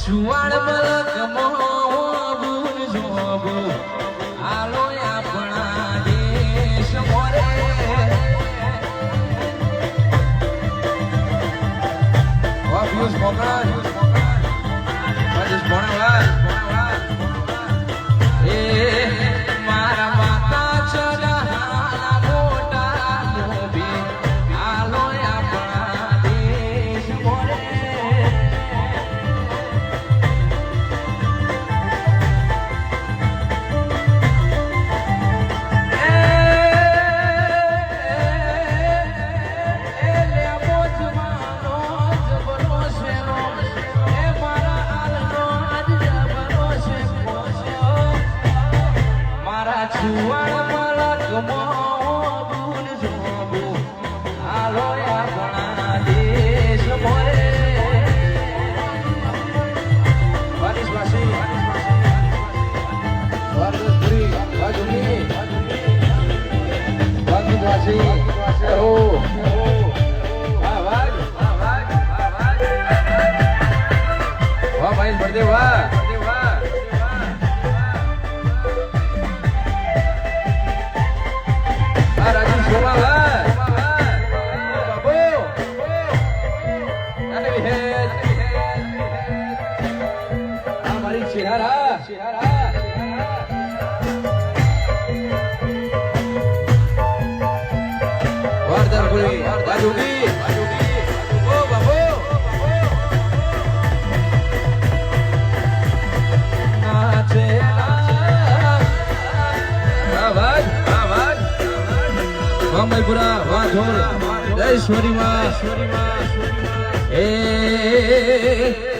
સુવાળ મલક મોબુન જોબુ આલો આપણા દેશ મોરે વાવ્યુસ મોકળા વાજસ ભણવા એ મારા માતા ચડા મોટા મોબી આલો આપણા દેશ મોરે સુવાળ મલક મોબુન જોબુ આલો આપણા દેશ મોરે વારીસવાસી વારદુરી વાજુની વાગીવાસી ઓ વાહ વાહ ભાઈ બળદે વાહ રાજુ સોમાલા બાબુ નાની હેજ આ મારી શિહારા વારદારપુરી રાજુની ઓ બાબુ નાચે આવાજ વામલપુરા વાંધોળ જય સ્વરી માં એ